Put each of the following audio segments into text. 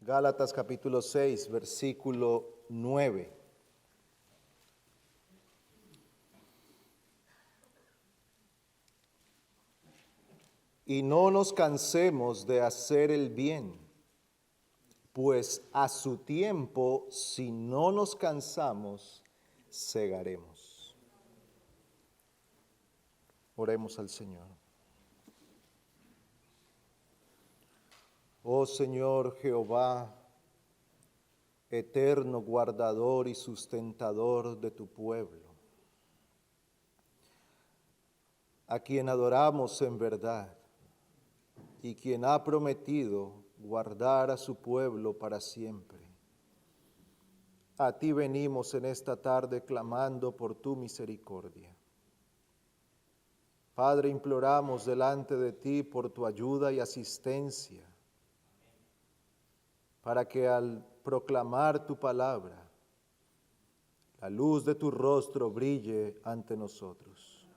Gálatas capítulo 6, versículo 9. Y no nos cansemos de hacer el bien, pues a su tiempo, si no nos cansamos, segaremos. Oremos al Señor. Oh Señor Jehová, eterno guardador y sustentador de tu pueblo, a quien adoramos en verdad y quien ha prometido guardar a su pueblo para siempre. A ti venimos en esta tarde clamando por tu misericordia. Padre, imploramos delante de ti por tu ayuda y asistencia, para que al proclamar tu palabra, la luz de tu rostro brille ante nosotros.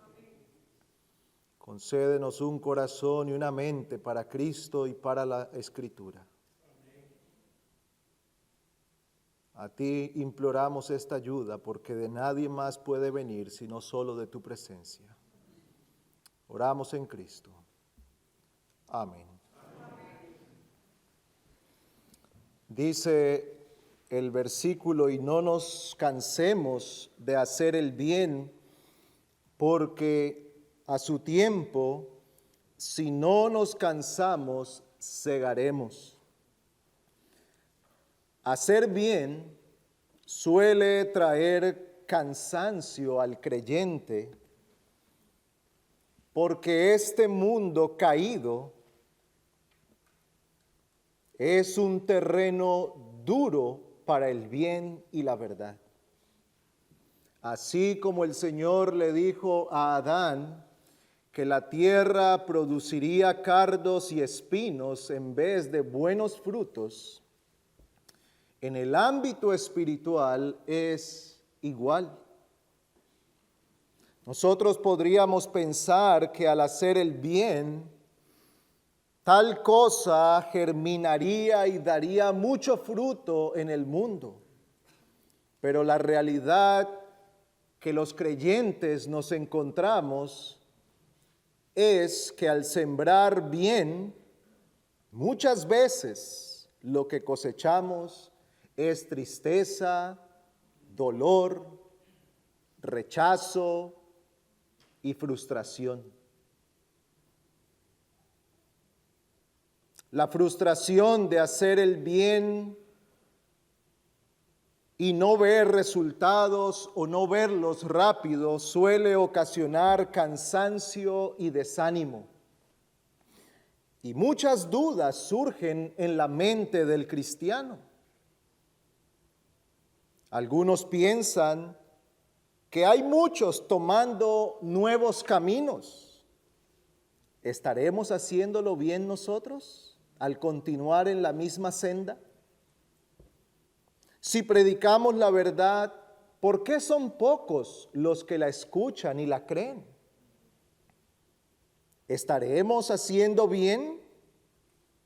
Concédenos un corazón y una mente para Cristo y para la Escritura. A ti imploramos esta ayuda porque de nadie más puede venir sino solo de tu presencia. Oramos en Cristo. Amén. Dice el versículo, y no nos cansemos de hacer el bien, porque a su tiempo, si no nos cansamos, segaremos. Hacer bien suele traer cansancio al creyente, porque este mundo caído es un terreno duro para el bien y la verdad. Así como el Señor le dijo a Adán que la tierra produciría cardos y espinos en vez de buenos frutos, en el ámbito espiritual es igual. Nosotros podríamos pensar que al hacer el bien, tal cosa germinaría y daría mucho fruto en el mundo. Pero la realidad que los creyentes nos encontramos es que al sembrar bien, muchas veces lo que cosechamos es tristeza, dolor, rechazo y frustración. La frustración de hacer el bien y no ver resultados o no verlos rápido suele ocasionar cansancio y desánimo. Y muchas dudas surgen en la mente del cristiano. Algunos piensan que hay muchos tomando nuevos caminos. ¿Estaremos haciéndolo bien nosotros al continuar en la misma senda? Si predicamos la verdad, ¿por qué son pocos los que la escuchan y la creen? ¿Estaremos haciendo bien?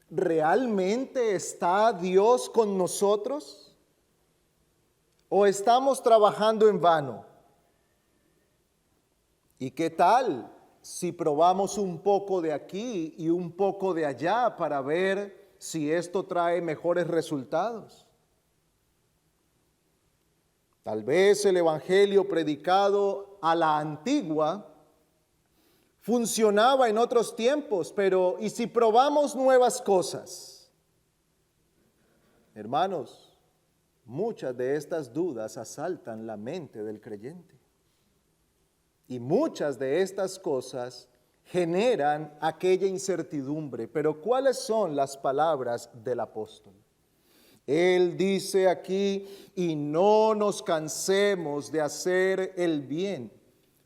¿Realmente está Dios con nosotros? ¿O estamos trabajando en vano? ¿Y qué tal si probamos un poco de aquí y un poco de allá para ver si esto trae mejores resultados? Tal vez el evangelio predicado a la antigua funcionaba en otros tiempos, pero ¿y si probamos nuevas cosas? Hermanos, muchas de estas dudas asaltan la mente del creyente. Y muchas de estas cosas generan aquella incertidumbre. Pero ¿cuáles son las palabras del apóstol? Él dice aquí, y no nos cansemos de hacer el bien,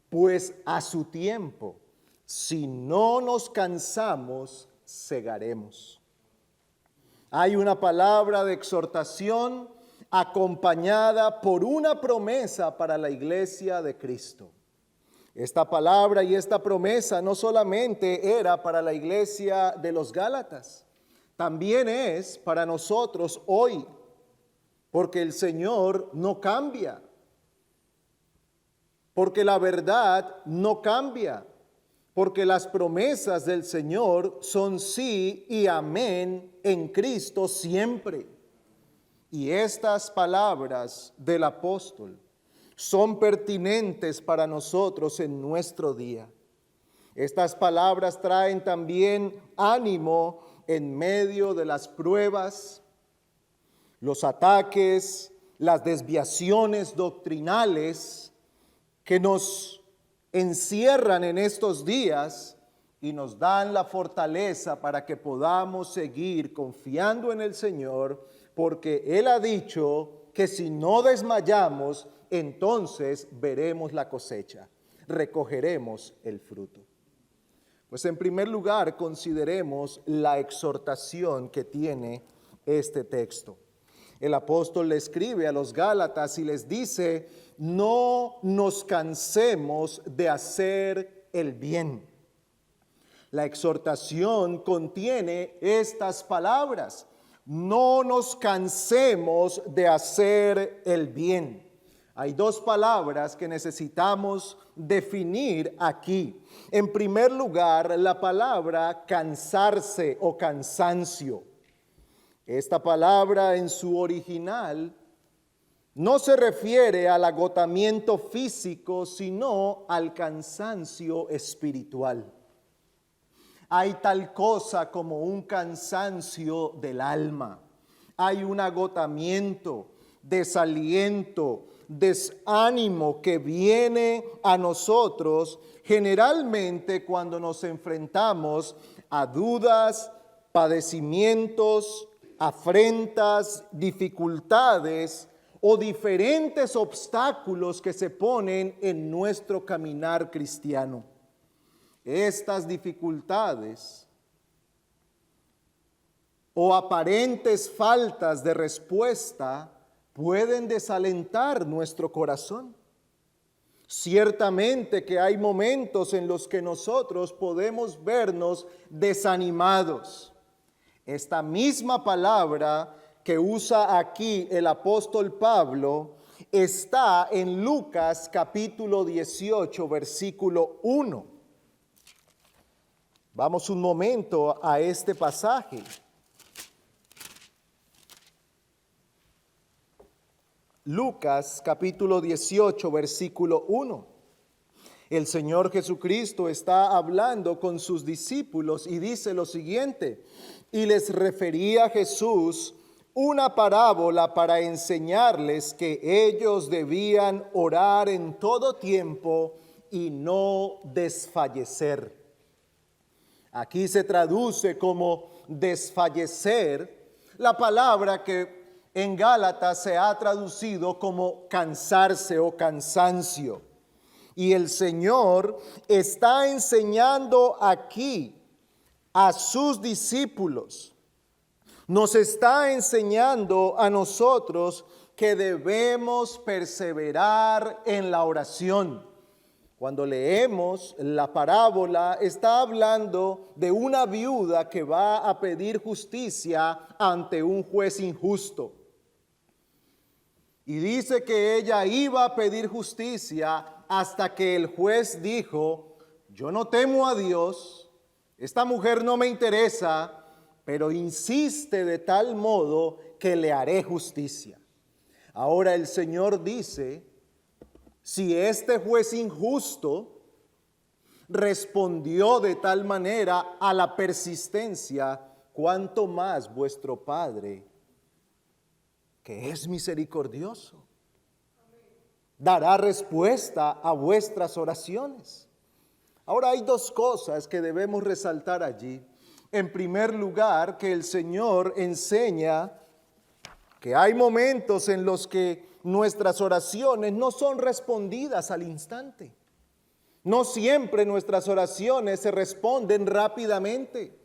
pues a su tiempo, si no nos cansamos, segaremos. Hay una palabra de exhortación acompañada por una promesa para la iglesia de Cristo. Esta palabra y esta promesa no solamente era para la iglesia de los Gálatas, también es para nosotros hoy, porque el Señor no cambia, porque la verdad no cambia, porque las promesas del Señor son sí y amén en Cristo siempre. Y estas palabras del apóstol son pertinentes para nosotros en nuestro día. Estas palabras traen también ánimo en medio de las pruebas, los ataques, las desviaciones doctrinales que nos encierran en estos días y nos dan la fortaleza para que podamos seguir confiando en el Señor, porque Él ha dicho que si no desmayamos, entonces veremos la cosecha, recogeremos el fruto. Pues en primer lugar, consideremos la exhortación que tiene este texto. El apóstol le escribe a los Gálatas y les dice: no nos cansemos de hacer el bien. La exhortación contiene estas palabras: no nos cansemos de hacer el bien. Hay dos palabras que necesitamos definir aquí. En primer lugar, la palabra cansarse o cansancio. Esta palabra en su original no se refiere al agotamiento físico, sino al cansancio espiritual. Hay tal cosa como un cansancio del alma. Hay un agotamiento, desaliento, desánimo que viene a nosotros generalmente cuando nos enfrentamos a dudas, padecimientos, afrentas, dificultades o diferentes obstáculos que se ponen en nuestro caminar cristiano. Estas dificultades o aparentes faltas de respuesta pueden desalentar nuestro corazón. Ciertamente que hay momentos en los que nosotros podemos vernos desanimados. Esta misma palabra que usa aquí el apóstol Pablo está en Lucas capítulo 18, versículo 1. Vamos un momento a este pasaje. Lucas capítulo 18, versículo 1. El Señor Jesucristo está hablando con sus discípulos y dice lo siguiente: y les refería Jesús una parábola para enseñarles que ellos debían orar en todo tiempo y no desfallecer. Aquí se traduce como desfallecer la palabra que en Gálatas se ha traducido como cansarse o cansancio. Y el Señor está enseñando aquí a sus discípulos, nos está enseñando a nosotros que debemos perseverar en la oración. Cuando leemos la parábola, está hablando de una viuda que va a pedir justicia ante un juez injusto. Y dice que ella iba a pedir justicia hasta que el juez dijo: yo no temo a Dios, esta mujer no me interesa, pero insiste de tal modo que le haré justicia. Ahora el Señor dice: si este juez injusto respondió de tal manera a la persistencia, ¿cuánto más vuestro Padre, que es misericordioso, dará respuesta a vuestras oraciones? Ahora hay dos cosas que debemos resaltar allí. En primer lugar, que el Señor enseña que hay momentos en los que nuestras oraciones no son respondidas al instante. No siempre nuestras oraciones se responden rápidamente.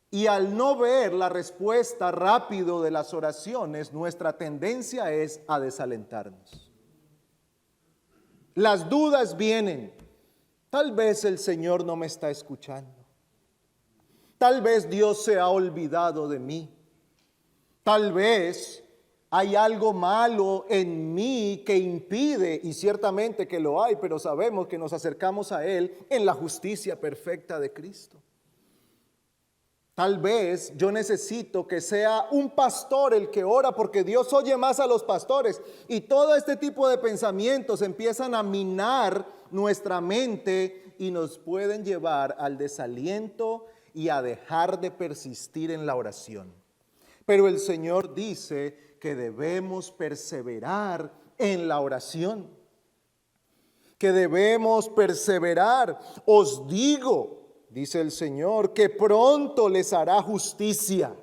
Y al no ver la respuesta rápido de las oraciones, nuestra tendencia es a desalentarnos. Las dudas vienen. Tal vez el Señor no me está escuchando. Tal vez Dios se ha olvidado de mí. Tal vez hay algo malo en mí que impide, y ciertamente que lo hay, pero sabemos que nos acercamos a Él en la justicia perfecta de Cristo. Tal vez yo necesito que sea un pastor el que ora, porque Dios oye más a los pastores. Y todo este tipo de pensamientos empiezan a minar nuestra mente y nos pueden llevar al desaliento y a dejar de persistir en la oración. Pero el Señor dice que debemos perseverar en la oración, que debemos perseverar. Os digo, dice el Señor, que pronto les hará justicia.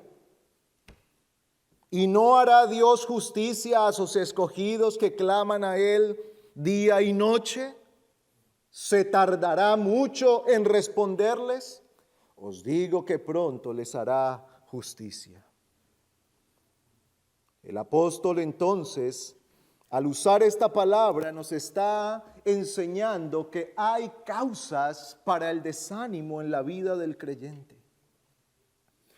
¿Y no hará Dios justicia a sus escogidos que claman a Él día y noche? ¿Se tardará mucho en responderles? Os digo que pronto les hará justicia. El apóstol entonces, al usar esta palabra, nos está enseñando que hay causas para el desánimo en la vida del creyente.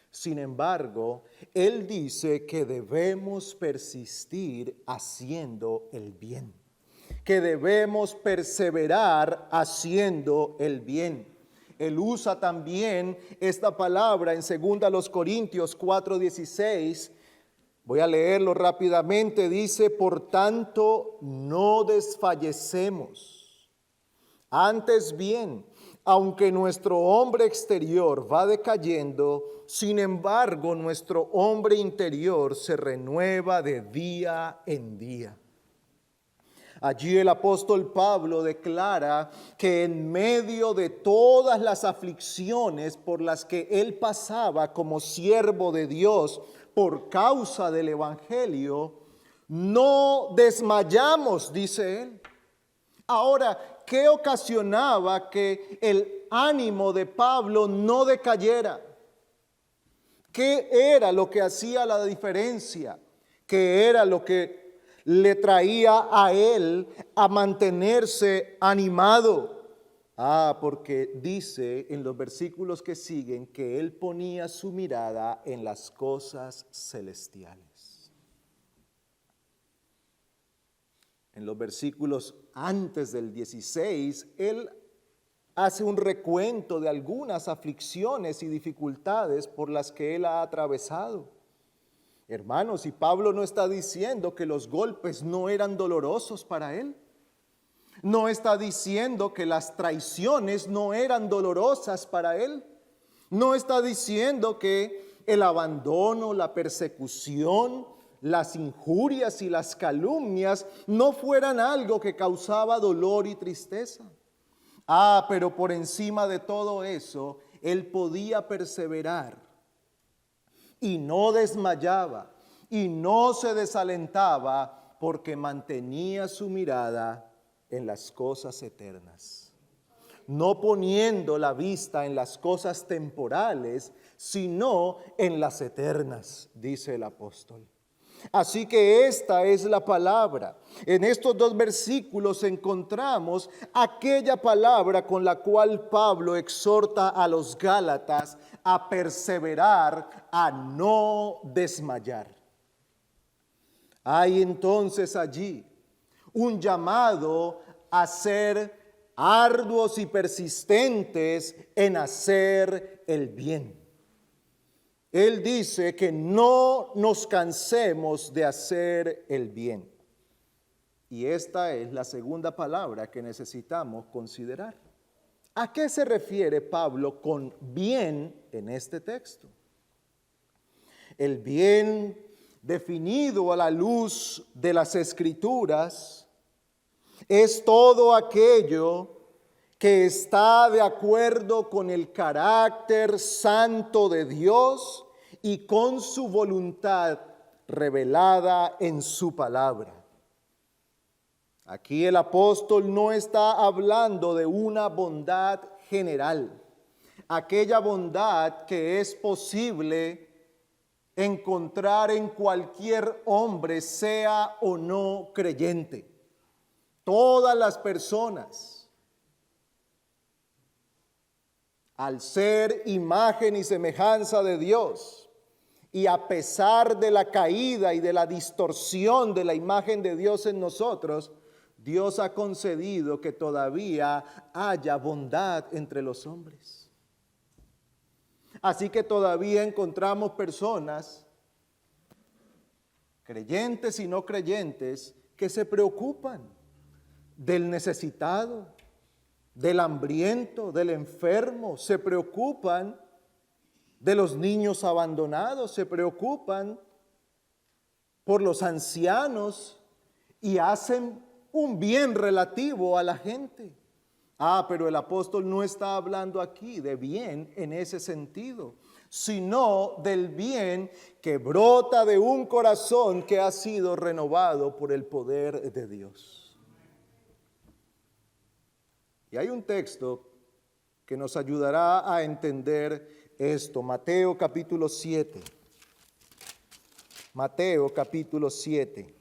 Sin embargo, él dice que debemos persistir haciendo el bien, que debemos perseverar haciendo el bien. Él usa también esta palabra en 2 Corintios 4:16. Voy a leerlo rápidamente. Dice: por tanto, no desfallecemos. Antes bien, aunque nuestro hombre exterior va decayendo, sin embargo, nuestro hombre interior se renueva de día en día. Allí el apóstol Pablo declara que en medio de todas las aflicciones por las que él pasaba como siervo de Dios por causa del evangelio, no desmayamos, dice él. Ahora, ¿qué ocasionaba que el ánimo de Pablo no decayera? ¿Qué era lo que hacía la diferencia? ¿Qué era lo que le traía a él a mantenerse animado? Porque dice en los versículos que siguen que él ponía su mirada en las cosas celestiales. En los versículos antes del 16, él hace un recuento de algunas aflicciones y dificultades por las que él ha atravesado. Hermanos, y Pablo no está diciendo que los golpes no eran dolorosos para él. No está diciendo que las traiciones no eran dolorosas para él. No está diciendo que el abandono, la persecución, las injurias y las calumnias no fueran algo que causaba dolor y tristeza. Pero por encima de todo eso, él podía perseverar y no desmayaba y no se desalentaba porque mantenía su mirada en las cosas eternas, no poniendo la vista en las cosas temporales, sino en las eternas, dice el apóstol. Así que esta es la palabra. En estos dos versículos encontramos aquella palabra con la cual Pablo exhorta a los Gálatas a perseverar, a no desmayar. Hay entonces allí un llamado a ser arduos y persistentes en hacer el bien. Él dice que no nos cansemos de hacer el bien. Y esta es la segunda palabra que necesitamos considerar. ¿A qué se refiere Pablo con bien en este texto? El bien definido a la luz de las Escrituras es todo aquello que está de acuerdo con el carácter santo de Dios y con su voluntad revelada en su palabra. Aquí el apóstol no está hablando de una bondad general, aquella bondad que es posible encontrar en cualquier hombre, sea o no creyente. Todas las personas, al ser imagen y semejanza de Dios, y a pesar de la caída y de la distorsión de la imagen de Dios en nosotros, Dios ha concedido que todavía haya bondad entre los hombres. Así que todavía encontramos personas, creyentes y no creyentes, que se preocupan del necesitado, del hambriento, del enfermo, se preocupan de los niños abandonados, se preocupan por los ancianos y hacen un bien relativo a la gente. Pero el apóstol no está hablando aquí de bien en ese sentido, sino del bien que brota de un corazón que ha sido renovado por el poder de Dios. Y hay un texto que nos ayudará a entender esto, Mateo capítulo 7. Mateo capítulo 7.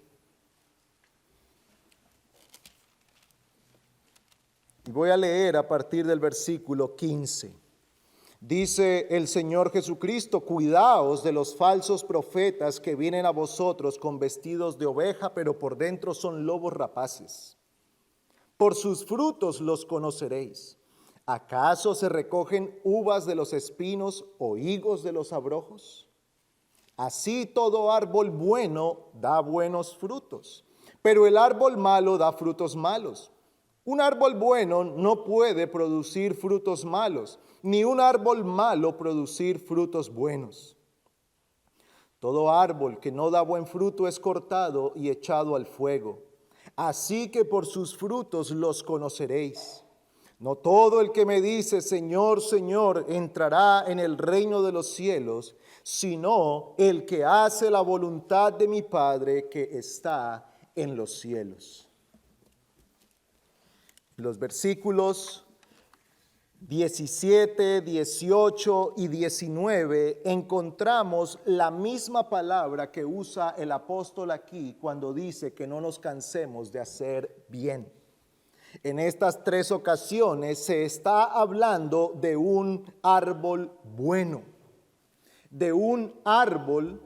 Y voy a leer a partir del versículo 15. Dice el Señor Jesucristo: cuidaos de los falsos profetas que vienen a vosotros con vestidos de oveja, pero por dentro son lobos rapaces. Por sus frutos los conoceréis. ¿Acaso se recogen uvas de los espinos o higos de los abrojos? Así todo árbol bueno da buenos frutos, pero el árbol malo da frutos malos. Un árbol bueno no puede producir frutos malos, ni un árbol malo producir frutos buenos. Todo árbol que no da buen fruto es cortado y echado al fuego. Así que por sus frutos los conoceréis. No todo el que me dice, Señor, Señor, entrará en el reino de los cielos, sino el que hace la voluntad de mi Padre que está en los cielos. Los versículos 17, 18 y 19 encontramos la misma palabra que usa el apóstol aquí cuando dice que no nos cansemos de hacer bien. En estas tres ocasiones se está hablando de un árbol bueno, de un árbol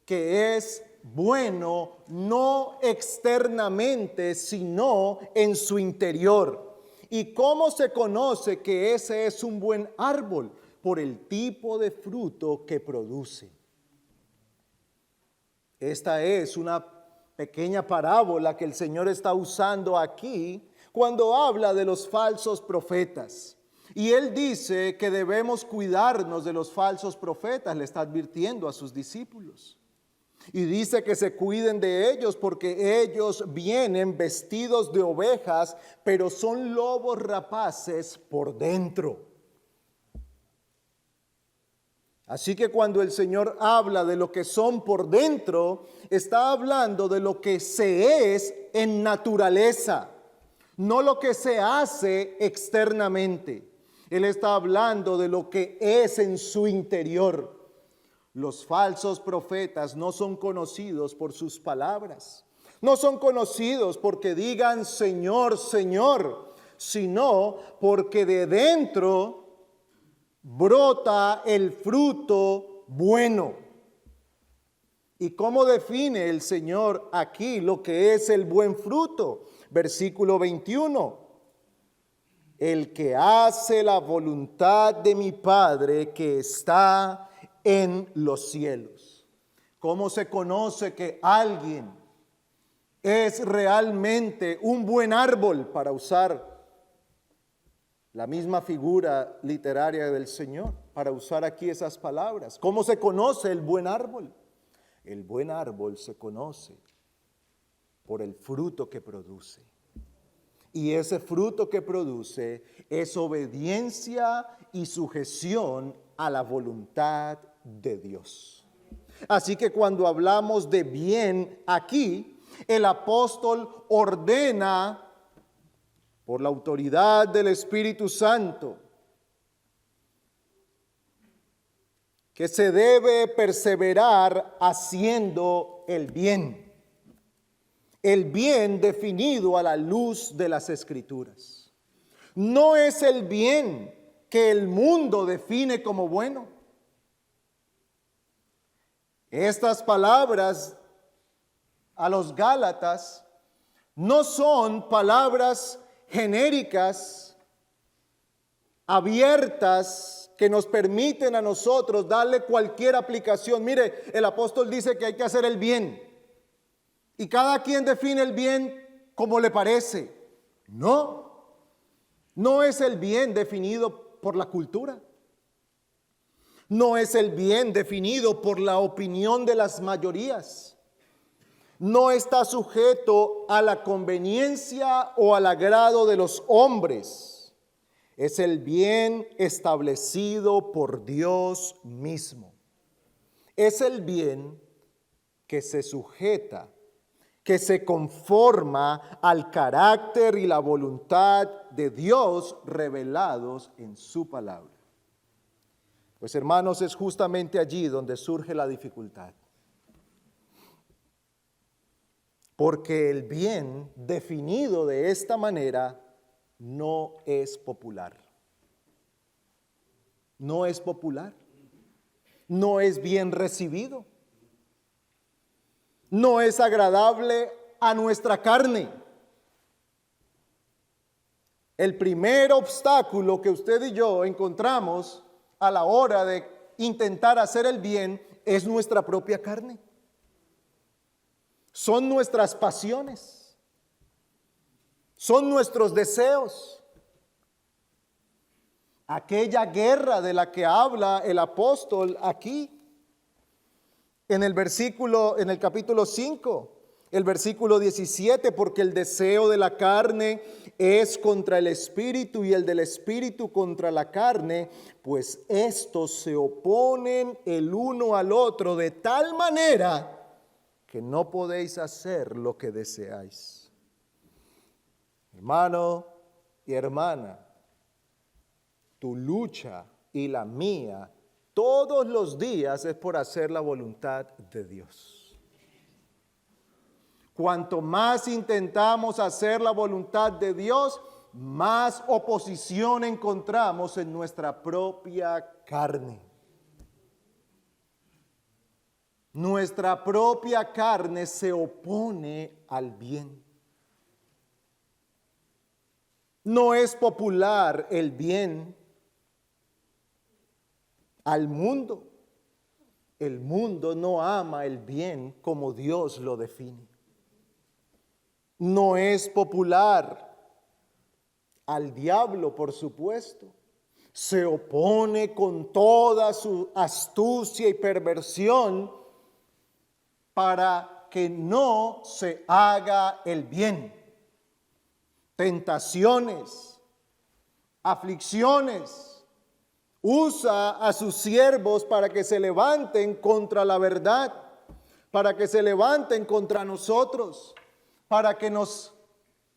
que es bueno no externamente, sino en su interior. ¿Y cómo se conoce que ese es un buen árbol? Por el tipo de fruto que produce. Esta es una pequeña parábola que el Señor está usando aquí cuando habla de los falsos profetas. Y Él dice que debemos cuidarnos de los falsos profetas, le está advirtiendo a sus discípulos. Y dice que se cuiden de ellos porque ellos vienen vestidos de ovejas, pero son lobos rapaces por dentro. Así que cuando el Señor habla de lo que son por dentro, está hablando de lo que se es en naturaleza, no lo que se hace externamente. Él está hablando de lo que es en su interior. Los falsos profetas no son conocidos por sus palabras, no son conocidos porque digan Señor, Señor, sino porque de dentro brota el fruto bueno. ¿Y cómo define el Señor aquí lo que es el buen fruto? Versículo 21. El que hace la voluntad de mi Padre que está en los cielos. ¿Cómo se conoce que alguien es realmente un buen árbol, para usar la misma figura literaria del Señor, para usar aquí esas palabras? ¿Cómo se conoce el buen árbol? El buen árbol se conoce por el fruto que produce. Y ese fruto que produce es obediencia y sujeción a la voluntad de Dios. Así que cuando hablamos de bien aquí, el apóstol ordena por la autoridad del Espíritu Santo que se debe perseverar haciendo el bien definido a la luz de las Escrituras. No es el bien que el mundo define como bueno. Estas palabras a los Gálatas no son palabras genéricas, abiertas, que nos permiten a nosotros darle cualquier aplicación. Mire, el apóstol dice que hay que hacer el bien. Y cada quien define el bien como le parece. No es el bien definido por la cultura. No es el bien definido por la opinión de las mayorías. No está sujeto a la conveniencia o al agrado de los hombres. Es el bien establecido por Dios mismo. Es el bien que se sujeta, que se conforma al carácter y la voluntad de Dios revelados en su palabra. Pues hermanos, es justamente allí donde surge la dificultad. Porque el bien definido de esta manera no es popular. No es popular. No es bien recibido. No es agradable a nuestra carne. El primer obstáculo que usted y yo encontramos a la hora de intentar hacer el bien es nuestra propia carne. Son nuestras pasiones. Son nuestros deseos. Aquella guerra de la que habla el apóstol aquí en el capítulo 5, el versículo 17, porque el deseo de la carne es contra el espíritu y el del espíritu contra la carne, pues estos se oponen el uno al otro de tal manera que no podéis hacer lo que deseáis. Hermano y hermana, tu lucha y la mía todos los días es por hacer la voluntad de Dios. Cuanto más intentamos hacer la voluntad de Dios, más oposición encontramos en nuestra propia carne. Nuestra propia carne se opone al bien. No es popular el bien al mundo. El mundo no ama el bien como Dios lo define. No es popular al diablo, por supuesto. Se opone con toda su astucia y perversión para que no se haga el bien. Tentaciones, aflicciones, usa a sus siervos para que se levanten contra la verdad, para que se levanten contra nosotros, para que nos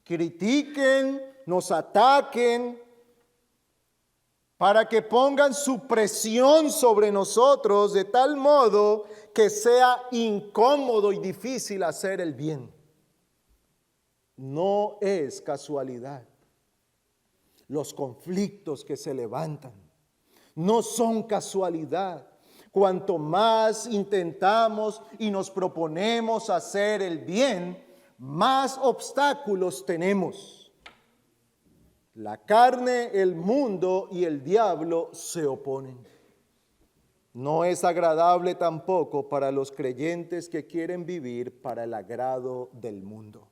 critiquen, nos ataquen, para que pongan su presión sobre nosotros de tal modo que sea incómodo y difícil hacer el bien. No es casualidad. Los conflictos que se levantan no son casualidad. Cuanto más intentamos y nos proponemos hacer el bien, más obstáculos tenemos. La carne, el mundo y el diablo se oponen. No es agradable tampoco para los creyentes que quieren vivir para el agrado del mundo.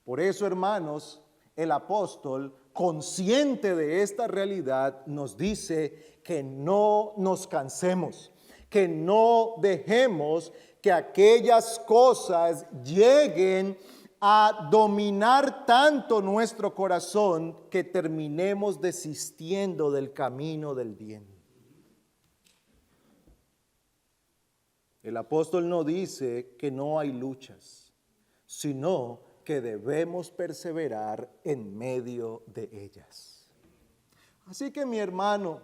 Por eso, hermanos, el apóstol, consciente de esta realidad, nos dice que no nos cansemos, que no dejemos que aquellas cosas lleguen a dominar tanto nuestro corazón que terminemos desistiendo del camino del bien. El apóstol no dice que no hay luchas, sino que debemos perseverar en medio de ellas. Así que mi hermano,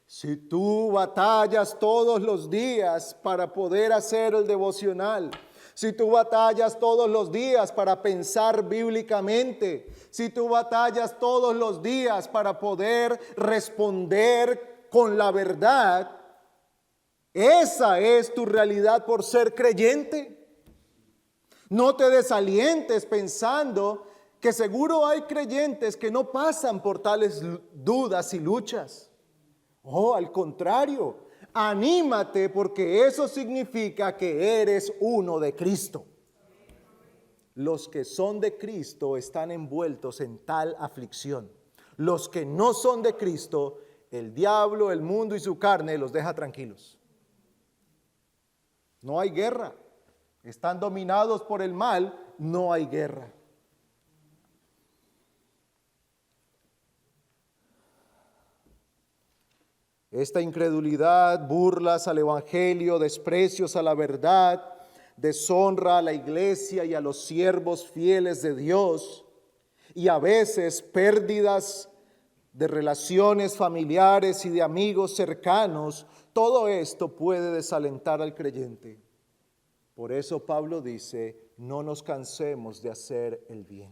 si tú batallas todos los días para poder hacer el devocional, si tú batallas todos los días para pensar bíblicamente, si tú batallas todos los días para poder responder con la verdad, esa es tu realidad por ser creyente. No te desalientes pensando que seguro hay creyentes que no pasan por tales dudas y luchas. Oh, al contrario, anímate porque eso significa que eres uno de Cristo. Los que son de Cristo están envueltos en tal aflicción. Los que no son de Cristo, el diablo, el mundo y su carne los deja tranquilos. No hay guerra. Están dominados por el mal, no hay guerra. Esta incredulidad, burlas al evangelio, desprecios a la verdad, deshonra a la iglesia y a los siervos fieles de Dios, y a veces pérdidas de relaciones familiares y de amigos cercanos, todo esto puede desalentar al creyente. Por eso Pablo dice, no nos cansemos de hacer el bien.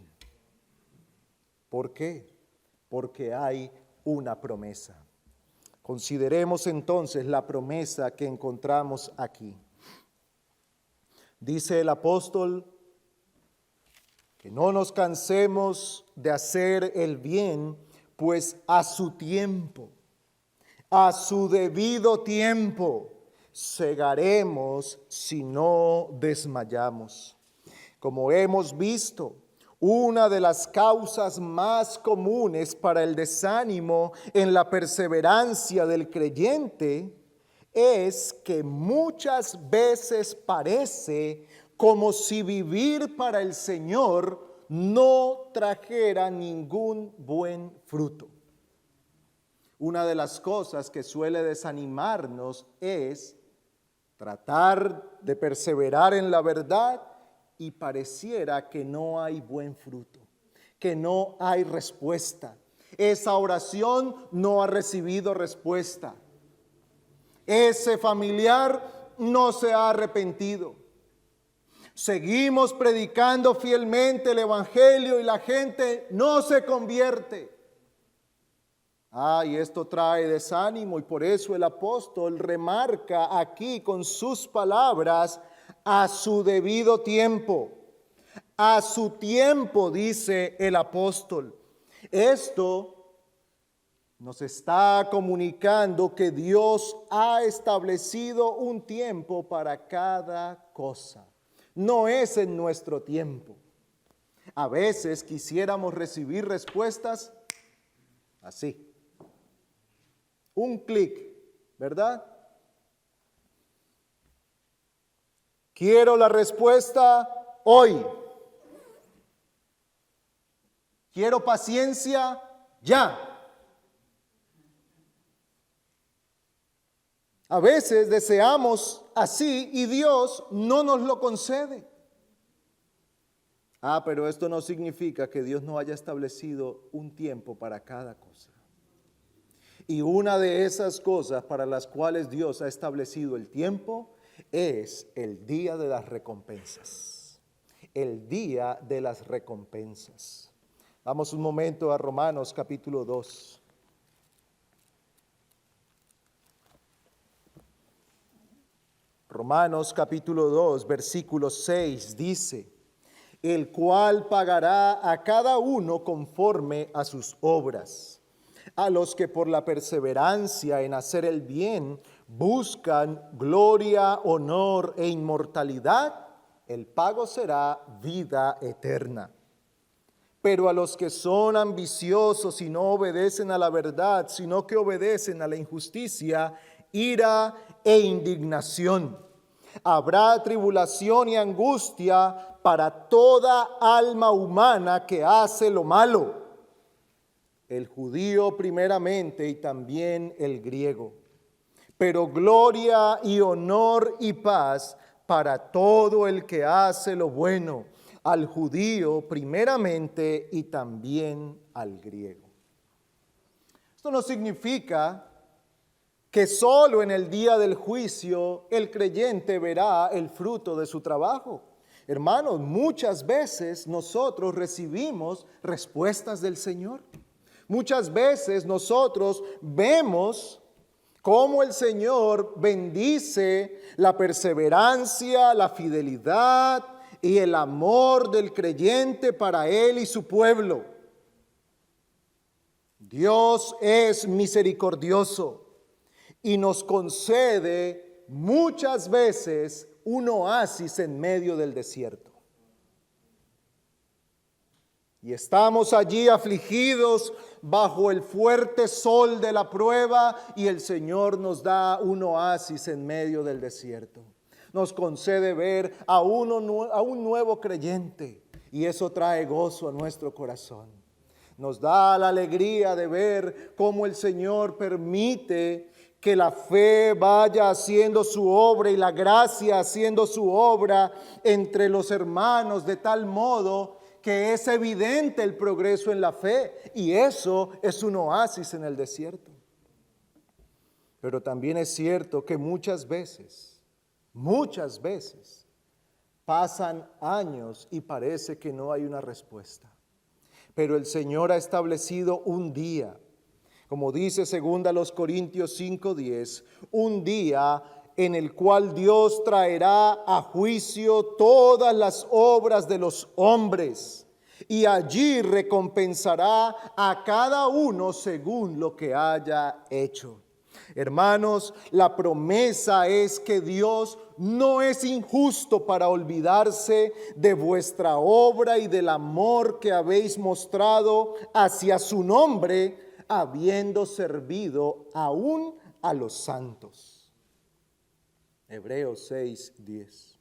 ¿Por qué? Porque hay una promesa. Consideremos entonces la promesa que encontramos aquí. Dice el apóstol que no nos cansemos de hacer el bien, pues a su tiempo, a su debido tiempo, segaremos si no desmayamos. Como hemos visto, una de las causas más comunes para el desánimo en la perseverancia del creyente es que muchas veces parece como si vivir para el Señor no trajera ningún buen fruto. Una de las cosas que suele desanimarnos es tratar de perseverar en la verdad y pareciera que no hay buen fruto, que no hay respuesta. Esa oración no ha recibido respuesta. Ese familiar no se ha arrepentido. Seguimos predicando fielmente el evangelio y la gente no se convierte. Y esto trae desánimo y por eso el apóstol remarca aquí con sus palabras a su debido tiempo. A su tiempo, dice el apóstol. Esto nos está comunicando que Dios ha establecido un tiempo para cada cosa. No es en nuestro tiempo. A veces quisiéramos recibir respuestas así. Un clic, ¿verdad? Quiero la respuesta hoy. Quiero paciencia ya. A veces deseamos así y Dios no nos lo concede. Pero esto no significa que Dios no haya establecido un tiempo para cada cosa. Y una de esas cosas para las cuales Dios ha establecido el tiempo es el día de las recompensas. El día de las recompensas. Vamos un momento a Romanos capítulo 2. Romanos capítulo 2, versículo 6 dice, el cual pagará a cada uno conforme a sus obras. A los que por la perseverancia en hacer el bien buscan gloria, honor e inmortalidad, el pago será vida eterna. Pero a los que son ambiciosos y no obedecen a la verdad, sino que obedecen a la injusticia, ira e indignación. Habrá tribulación y angustia para toda alma humana que hace lo malo. El judío primeramente y también el griego. Pero gloria y honor y paz para todo el que hace lo bueno, al judío primeramente y también al griego. Esto no significa que solo en el día del juicio el creyente verá el fruto de su trabajo. Hermanos, muchas veces nosotros recibimos respuestas del Señor. Muchas veces nosotros vemos cómo el Señor bendice la perseverancia, la fidelidad y el amor del creyente para Él y su pueblo. Dios es misericordioso y nos concede muchas veces un oasis en medio del desierto. Y estamos allí afligidos bajo el fuerte sol de la prueba y el Señor nos da un oasis en medio del desierto. Nos concede ver a un nuevo creyente y eso trae gozo a nuestro corazón. Nos da la alegría de ver cómo el Señor permite que la fe vaya haciendo su obra y la gracia haciendo su obra entre los hermanos de tal modo que es evidente el progreso en la fe, y eso es un oasis en el desierto. Pero también es cierto que muchas veces, pasan años y parece que no hay una respuesta. Pero el Señor ha establecido un día, como dice 2 Corintios 5:10, un día en el cual Dios traerá a juicio todas las obras de los hombres y allí recompensará a cada uno según lo que haya hecho. Hermanos, la promesa es que Dios no es injusto para olvidarse de vuestra obra y del amor que habéis mostrado hacia su nombre, habiendo servido aún a los santos. Hebreos 6:10.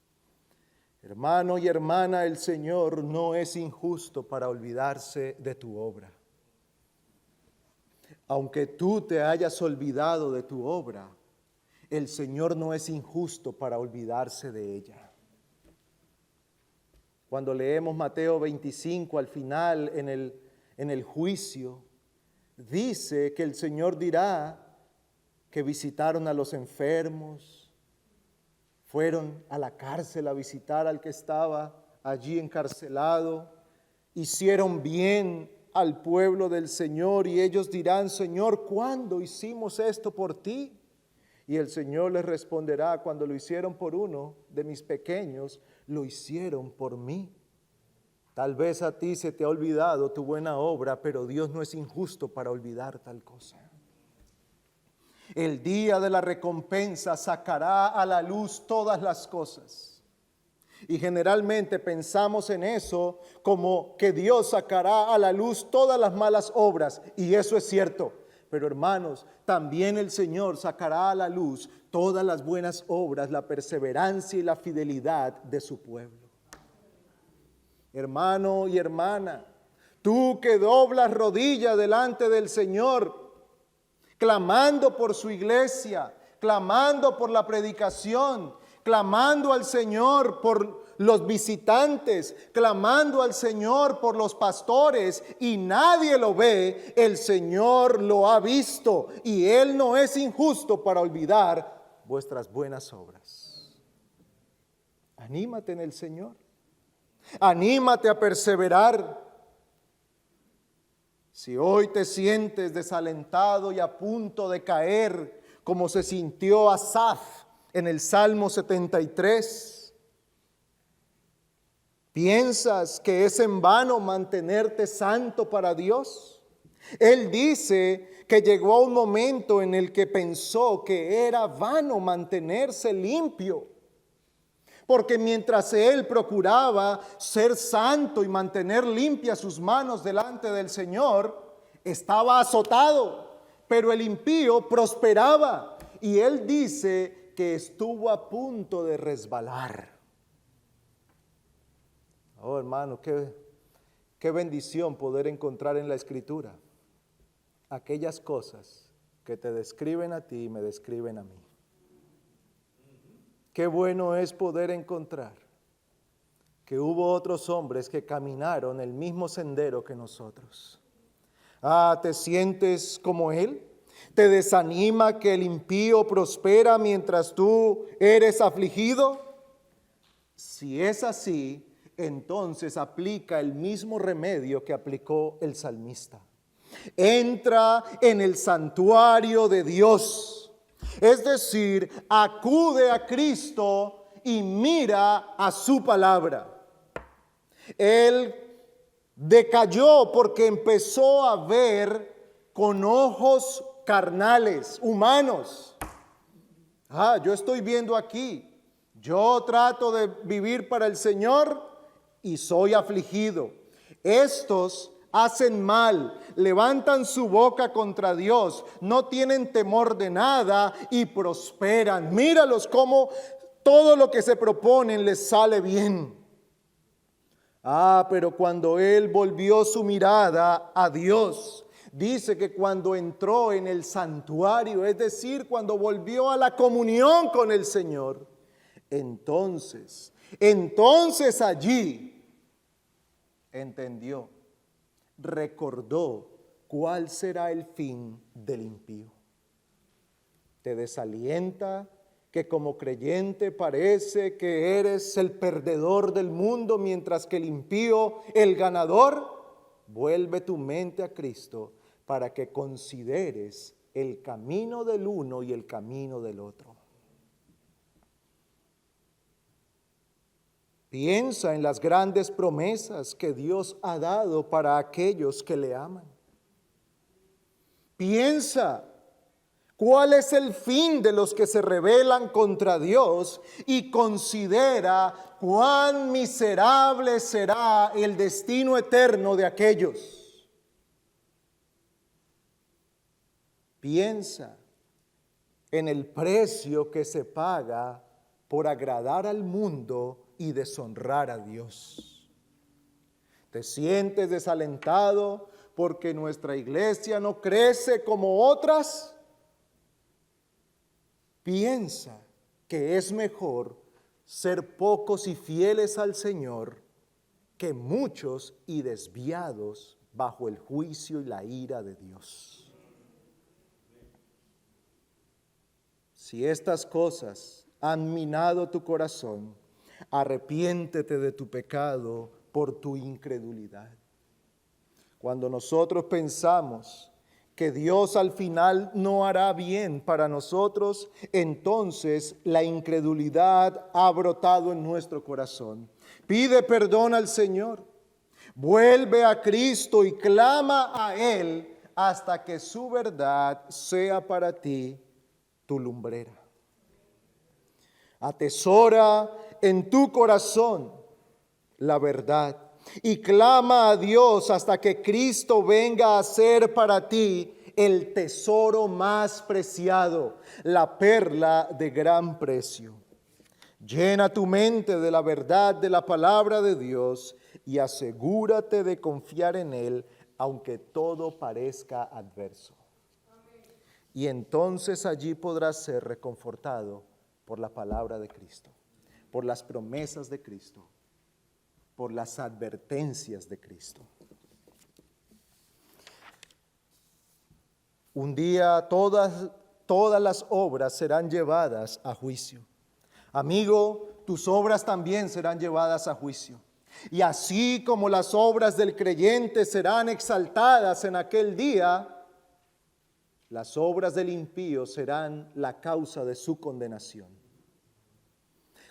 Hermano y hermana, el Señor no es injusto para olvidarse de tu obra. Aunque tú te hayas olvidado de tu obra, el Señor no es injusto para olvidarse de ella. Cuando leemos Mateo 25 al final en el juicio, dice que el Señor dirá que visitaron a los enfermos, fueron a la cárcel a visitar al que estaba allí encarcelado, hicieron bien al pueblo del Señor y ellos dirán: Señor, ¿cuándo hicimos esto por ti? Y el Señor les responderá: cuando lo hicieron por uno de mis pequeños, lo hicieron por mí. Tal vez a ti se te ha olvidado tu buena obra, pero Dios no es injusto para olvidar tal cosa. El día de la recompensa sacará a la luz todas las cosas. Y generalmente pensamos en eso como que Dios sacará a la luz todas las malas obras. Y eso es cierto. Pero hermanos, también el Señor sacará a la luz todas las buenas obras, la perseverancia y la fidelidad de su pueblo. Hermano y hermana, tú que doblas rodillas delante del Señor, clamando por su iglesia, clamando por la predicación, clamando al Señor por los visitantes, clamando al Señor por los pastores, y nadie lo ve, el Señor lo ha visto, y Él no es injusto para olvidar vuestras buenas obras. Anímate en el Señor, anímate a perseverar. Si hoy te sientes desalentado y a punto de caer, como se sintió Asaf en el Salmo 73, ¿piensas que es en vano mantenerte santo para Dios? Él dice que llegó a un momento en el que pensó que era vano mantenerse limpio, porque mientras él procuraba ser santo y mantener limpias sus manos delante del Señor, estaba azotado, pero el impío prosperaba. Y él dice que estuvo a punto de resbalar. Oh, hermano, qué bendición poder encontrar en la Escritura aquellas cosas que te describen a ti y me describen a mí. Qué bueno es poder encontrar que hubo otros hombres que caminaron el mismo sendero que nosotros. ¿Te sientes como él? ¿Te desanima que el impío prospera mientras tú eres afligido? Si es así, entonces aplica el mismo remedio que aplicó el salmista. Entra en el santuario de Dios, es decir, acude a Cristo y mira a su palabra. Él decayó porque empezó a ver con ojos carnales, humanos. Yo estoy viendo aquí, yo trato de vivir para el Señor y soy afligido. Estos hacen mal, levantan su boca contra Dios, no tienen temor de nada y prosperan. Míralos cómo todo lo que se proponen les sale bien. Pero cuando él volvió su mirada a Dios, dice que cuando entró en el santuario, es decir, cuando volvió a la comunión con el Señor, entonces allí entendió, recordó cuál será el fin del impío. Te desalienta que como creyente parece que eres el perdedor del mundo, mientras que el impío, el ganador. Vuelve tu mente a Cristo para que consideres el camino del uno y el camino del otro. Piensa en las grandes promesas que Dios ha dado para aquellos que le aman. Piensa cuál es el fin de los que se rebelan contra Dios y considera cuán miserable será el destino eterno de aquellos. Piensa en el precio que se paga por agradar al mundo y deshonrar a Dios. ¿Te sientes desalentado porque nuestra iglesia no crece como otras? Piensa que es mejor ser pocos y fieles al Señor que muchos y desviados bajo el juicio y la ira de Dios. Si estas cosas han minado tu corazón, arrepiéntete de tu pecado por tu incredulidad. Cuando nosotros pensamos que Dios al final no hará bien para nosotros, entonces la incredulidad ha brotado en nuestro corazón. Pide perdón al Señor, vuelve a Cristo y clama a Él hasta que su verdad sea para ti tu lumbrera. Atesora en tu corazón la verdad y clama a Dios hasta que Cristo venga a ser para ti el tesoro más preciado, la perla de gran precio. Llena tu mente de la verdad de la palabra de Dios y asegúrate de confiar en Él, aunque todo parezca adverso. Y entonces allí podrás ser reconfortado por la palabra de Cristo, por las promesas de Cristo, por las advertencias de Cristo. Un día todas las obras serán llevadas a juicio. Amigo, tus obras también serán llevadas a juicio. Y así como las obras del creyente serán exaltadas en aquel día, las obras del impío serán la causa de su condenación.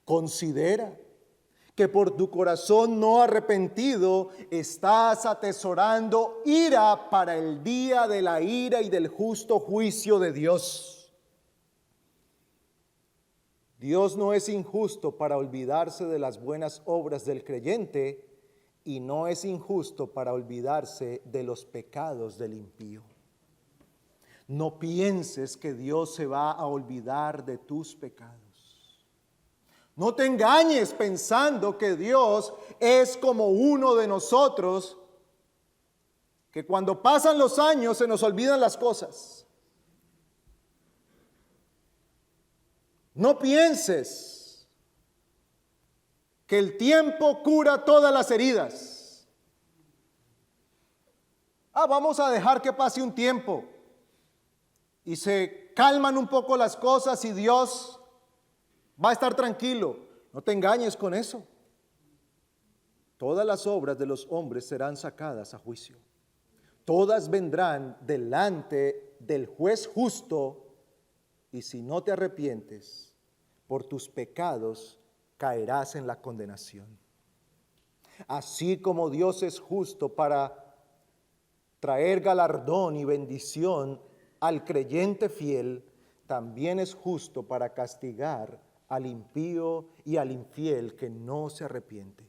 Considera que por tu corazón no arrepentido estás atesorando ira para el día de la ira y del justo juicio de Dios. Dios no es injusto para olvidarse de las buenas obras del creyente y no es injusto para olvidarse de los pecados del impío. No pienses que Dios se va a olvidar de tus pecados. No te engañes pensando que Dios es como uno de nosotros, que cuando pasan los años se nos olvidan las cosas. No pienses que el tiempo cura todas las heridas. Vamos a dejar que pase un tiempo y se calman un poco las cosas y Dios va a estar tranquilo. No te engañes con eso. Todas las obras de los hombres serán sacadas a juicio. Todas vendrán delante del juez justo, y si no te arrepientes, por tus pecados caerás en la condenación. Así como Dios es justo para traer galardón y bendición al creyente fiel, también es justo para castigar al impío y al infiel que no se arrepiente.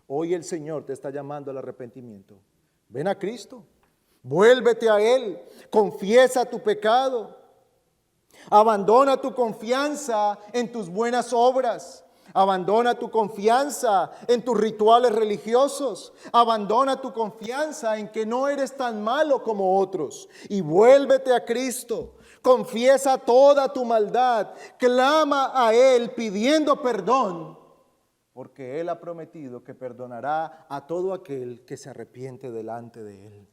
Hoy el Señor te está llamando al arrepentimiento. Ven a Cristo, vuélvete a Él, confiesa tu pecado, abandona tu confianza en tus buenas obras. Abandona tu confianza en tus rituales religiosos. Abandona tu confianza en que no eres tan malo como otros. Y vuélvete a Cristo. Confiesa toda tu maldad. Clama a Él pidiendo perdón. Porque Él ha prometido que perdonará a todo aquel que se arrepiente delante de Él.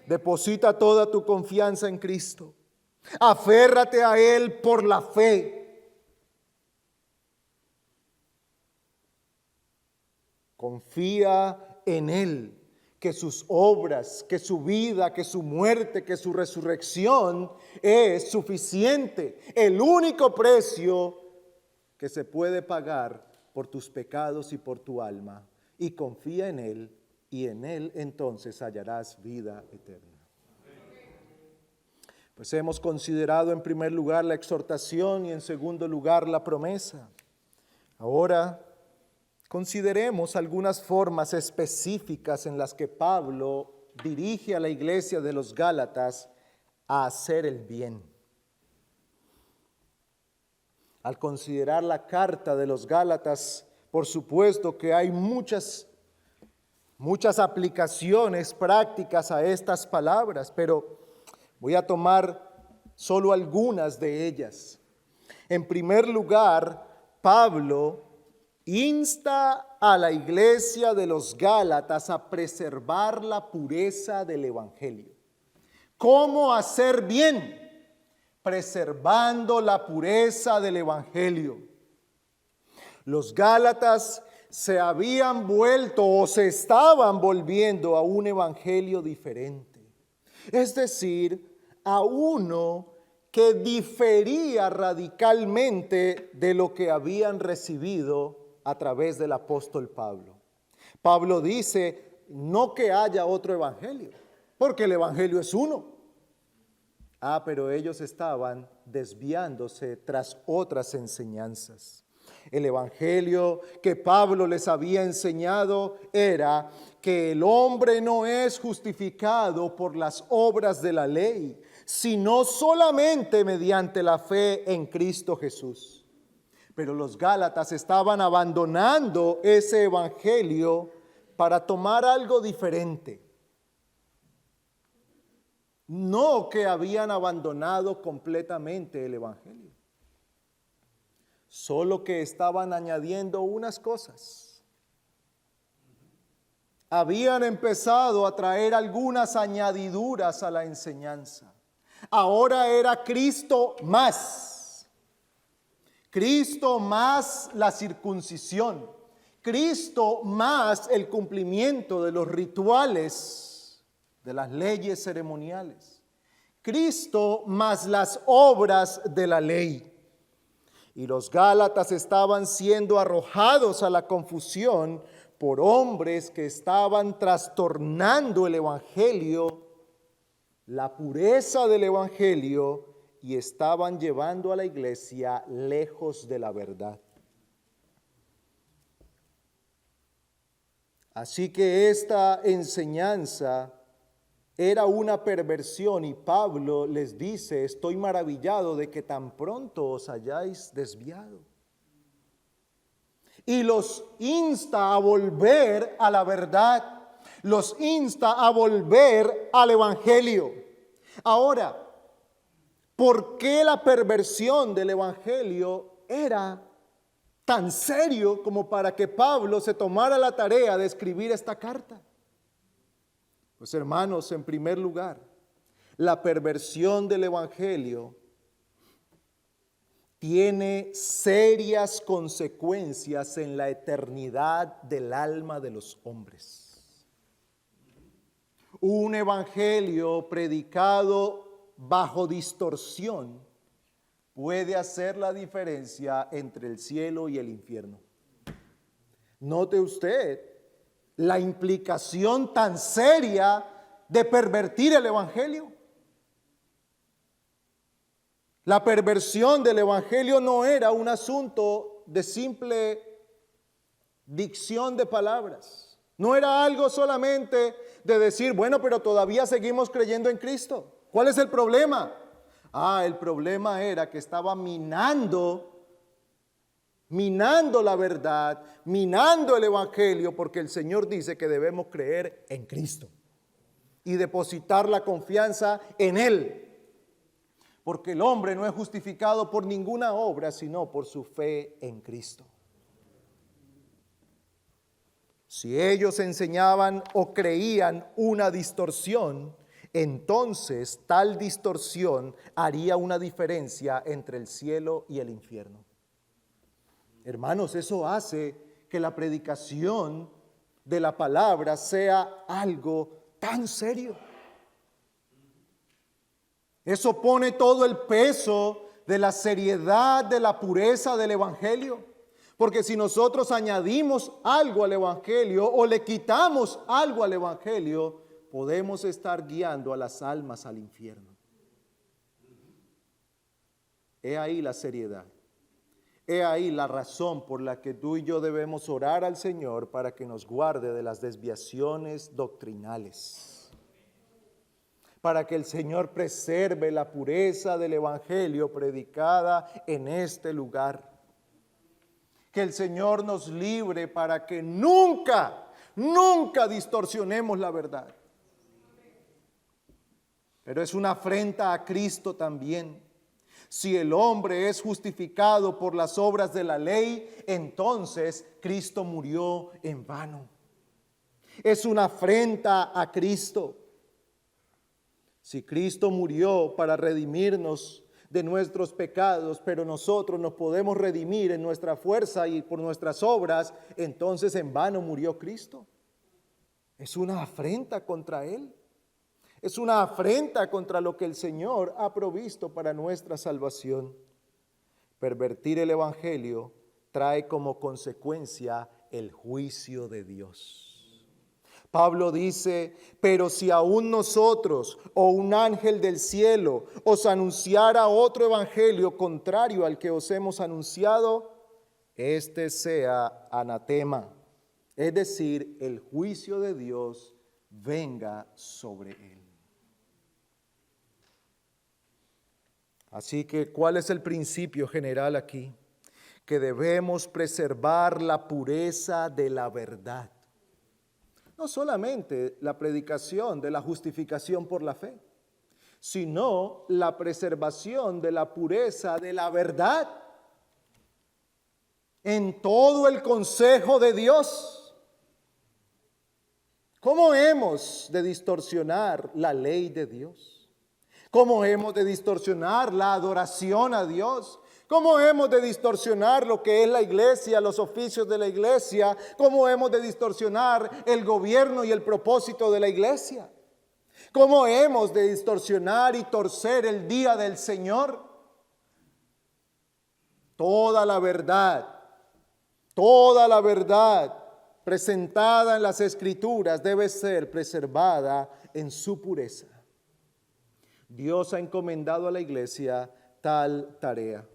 Deposita toda tu confianza en Cristo. Aférrate a Él por la fe. Confía en Él, que sus obras, que su vida, que su muerte, que su resurrección es suficiente. El único precio que se puede pagar por tus pecados y por tu alma. Y confía en Él, y en Él entonces hallarás vida eterna. Pues hemos considerado en primer lugar la exhortación y en segundo lugar la promesa. Ahora consideremos algunas formas específicas en las que Pablo dirige a la iglesia de los Gálatas a hacer el bien. Al considerar la carta de los Gálatas, por supuesto que hay muchas aplicaciones prácticas a estas palabras, pero voy a tomar solo algunas de ellas. En primer lugar, Pablo insta a la iglesia de los Gálatas a preservar la pureza del evangelio. ¿Cómo hacer bien? Preservando la pureza del evangelio. Los Gálatas se habían vuelto o se estaban volviendo a un evangelio diferente. Es decir, a uno que difería radicalmente de lo que habían recibido a través del apóstol Pablo. Pablo dice, no que haya otro evangelio, porque el evangelio es uno. Pero ellos estaban desviándose tras otras enseñanzas. El evangelio que Pablo les había enseñado era que el hombre no es justificado por las obras de la ley, sino solamente mediante la fe en Cristo Jesús. Pero los Gálatas estaban abandonando ese evangelio para tomar algo diferente. No que habían abandonado completamente el evangelio, solo que estaban añadiendo unas cosas. Habían empezado a traer algunas añadiduras a la enseñanza. Ahora era Cristo más la circuncisión, Cristo más el cumplimiento de los rituales, de las leyes ceremoniales, Cristo más las obras de la ley. Y los Gálatas estaban siendo arrojados a la confusión por hombres que estaban trastornando el evangelio, la pureza del evangelio, y estaban llevando a la iglesia lejos de la verdad. Así que esta enseñanza era una perversión, y Pablo les dice, estoy maravillado de que tan pronto os hayáis desviado. Y los insta a volver a la verdad, los insta a volver al evangelio. Ahora, ¿por qué la perversión del evangelio era tan serio como para que Pablo se tomara la tarea de escribir esta carta? Pues hermanos, en primer lugar, la perversión del evangelio tiene serias consecuencias en la eternidad del alma de los hombres. Un evangelio predicado bajo distorsión puede hacer la diferencia entre el cielo y el infierno. Note usted la implicación tan seria de pervertir el evangelio. La perversión del evangelio no era un asunto de simple dicción de palabras. No era algo solamente de decir, bueno, pero todavía seguimos creyendo en Cristo. ¿Cuál es el problema? El problema era que estaba minando la verdad, minando el evangelio, porque el Señor dice que debemos creer en Cristo y depositar la confianza en Él. Porque el hombre no es justificado por ninguna obra, sino por su fe en Cristo. Si ellos enseñaban o creían una distorsión, entonces tal distorsión haría una diferencia entre el cielo y el infierno. Hermanos, eso hace que la predicación de la palabra sea algo tan serio. Eso pone todo el peso de la seriedad, de la pureza del evangelio. Porque si nosotros añadimos algo al evangelio o le quitamos algo al evangelio, podemos estar guiando a las almas al infierno. He ahí la seriedad. He ahí la razón por la que tú y yo debemos orar al Señor para que nos guarde de las desviaciones doctrinales. Para que el Señor preserve la pureza del evangelio predicada en este lugar. Que el Señor nos libre para que nunca distorsionemos la verdad. Pero es una afrenta a Cristo también. Si el hombre es justificado por las obras de la ley, entonces Cristo murió en vano. Es una afrenta a Cristo. Si Cristo murió para redimirnos de nuestros pecados, pero nosotros nos podemos redimir en nuestra fuerza y por nuestras obras, entonces en vano murió Cristo. Es una afrenta contra Él. Es una afrenta contra lo que el Señor ha provisto para nuestra salvación. Pervertir el evangelio trae como consecuencia el juicio de Dios. Pablo dice, pero si aún nosotros o un ángel del cielo os anunciara otro evangelio contrario al que os hemos anunciado, este sea anatema, es decir, el juicio de Dios venga sobre él. Así que, ¿cuál es el principio general aquí? Que debemos preservar la pureza de la verdad. No solamente la predicación de la justificación por la fe, sino la preservación de la pureza de la verdad en todo el consejo de Dios. ¿Cómo hemos de distorsionar la ley de Dios? ¿Cómo hemos de distorsionar la adoración a Dios? ¿Cómo hemos de distorsionar lo que es la iglesia, los oficios de la iglesia? ¿Cómo hemos de distorsionar el gobierno y el propósito de la iglesia? ¿Cómo hemos de distorsionar y torcer el día del Señor? Toda la verdad presentada en las Escrituras debe ser preservada en su pureza. Dios ha encomendado a la iglesia tal tarea.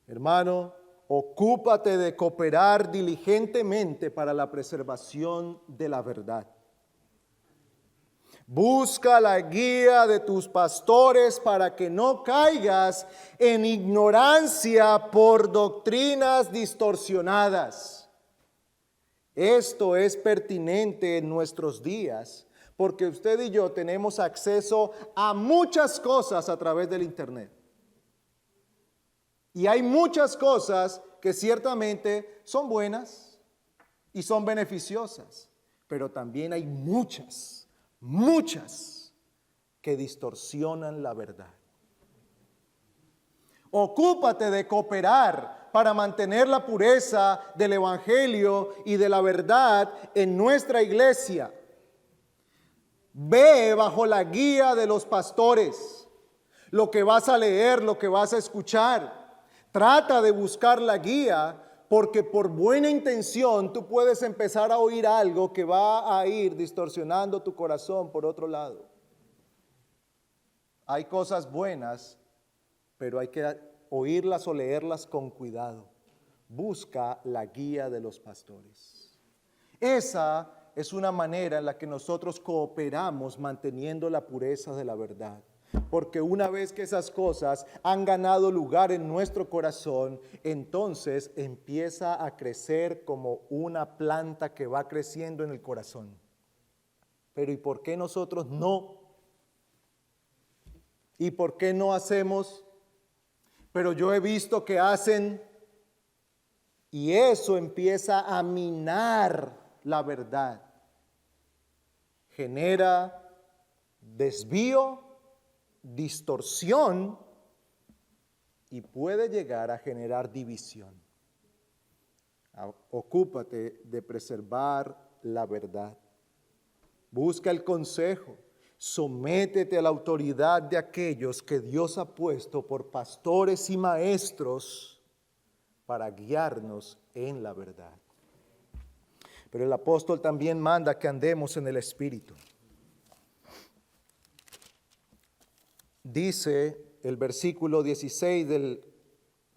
Hermano, ocúpate de cooperar diligentemente para la preservación de la verdad. Busca la guía de tus pastores para que no caigas en ignorancia por doctrinas distorsionadas. Esto es pertinente en nuestros días, porque usted y yo tenemos acceso a muchas cosas a través del internet. Y hay muchas cosas que ciertamente son buenas y son beneficiosas, pero también hay muchas que distorsionan la verdad. Ocúpate de cooperar para mantener la pureza del Evangelio y de la verdad en nuestra iglesia. Ve bajo la guía de los pastores lo que vas a leer, lo que vas a escuchar. Trata de buscar la guía, porque por buena intención tú puedes empezar a oír algo que va a ir distorsionando tu corazón por otro lado. Hay cosas buenas, pero hay que oírlas o leerlas con cuidado. Busca la guía de los pastores. Esa es una manera en la que nosotros cooperamos manteniendo la pureza de la verdad. Porque una vez que esas cosas han ganado lugar en nuestro corazón, entonces empieza a crecer como una planta que va creciendo en el corazón. Pero ¿y por qué nosotros no? ¿Y por qué no hacemos? Pero yo he visto que hacen, y eso empieza a minar la verdad. Genera desvío, distorsión y puede llegar a generar división. Ocúpate de preservar la verdad. Busca el consejo. Sométete a la autoridad de aquellos que Dios ha puesto por pastores y maestros para guiarnos en la verdad. Pero el apóstol también manda que andemos en el Espíritu. Dice el versículo 16 del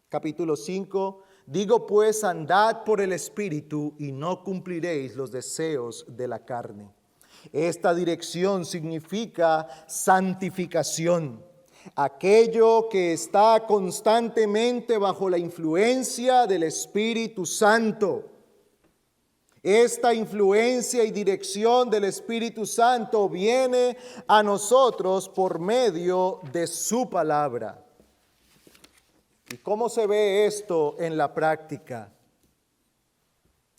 capítulo 5, digo pues, andad por el Espíritu y no cumpliréis los deseos de la carne. Esta dirección significa santificación, aquello que está constantemente bajo la influencia del Espíritu Santo. Esta influencia y dirección del Espíritu Santo viene a nosotros por medio de su palabra. ¿Y cómo se ve esto en la práctica?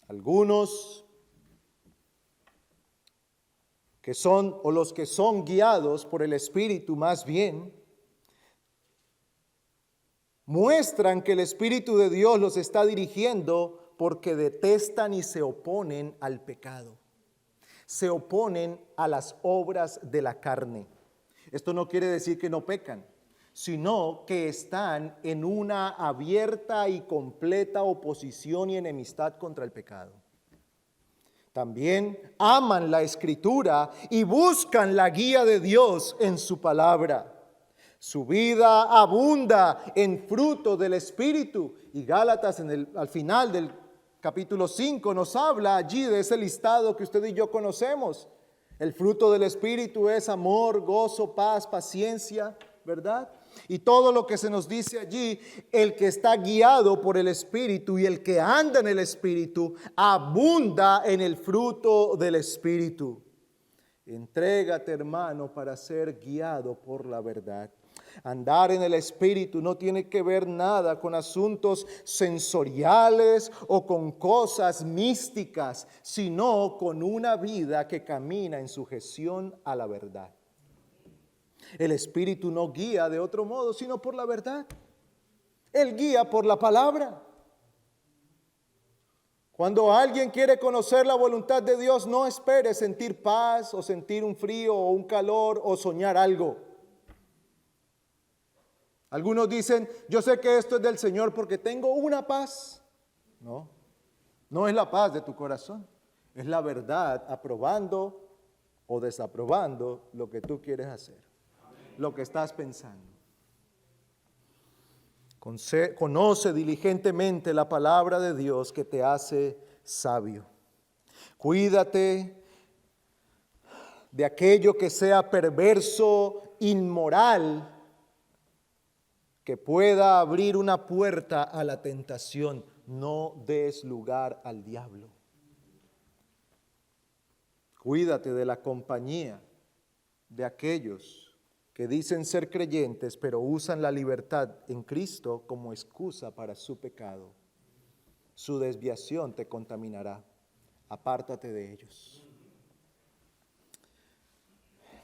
Algunos que son, o los que son guiados por el Espíritu más bien, muestran que el Espíritu de Dios los está dirigiendo porque detestan y se oponen al pecado. Se oponen a las obras de la carne. Esto no quiere decir que no pecan, sino que están en una abierta y completa oposición y enemistad contra el pecado. También aman la Escritura y buscan la guía de Dios en su palabra. Su vida abunda en fruto del Espíritu. Y Gálatas al final del capítulo 5 nos habla allí de ese listado que usted y yo conocemos. El fruto del Espíritu es amor, gozo, paz, paciencia, ¿verdad? Y todo lo que se nos dice allí, el que está guiado por el Espíritu y el que anda en el Espíritu, abunda en el fruto del Espíritu. Entrégate, hermano, para ser guiado por la verdad. Andar en el Espíritu no tiene que ver nada con asuntos sensoriales o con cosas místicas, sino con una vida que camina en sujeción a la verdad. El Espíritu no guía de otro modo, sino por la verdad. Él guía por la palabra. Cuando alguien quiere conocer la voluntad de Dios, no espere sentir paz o sentir un frío o un calor o soñar algo. Algunos dicen, yo sé que esto es del Señor porque tengo una paz. No, no es la paz de tu corazón. Es la verdad aprobando o desaprobando lo que tú quieres hacer, lo que estás pensando. Conoce diligentemente la palabra de Dios que te hace sabio. Cuídate de aquello que sea perverso, inmoral, que pueda abrir una puerta a la tentación. No des lugar al diablo. Cuídate de la compañía de aquellos que dicen ser creyentes, pero usan la libertad en Cristo como excusa para su pecado. Su desviación te contaminará. Apártate de ellos.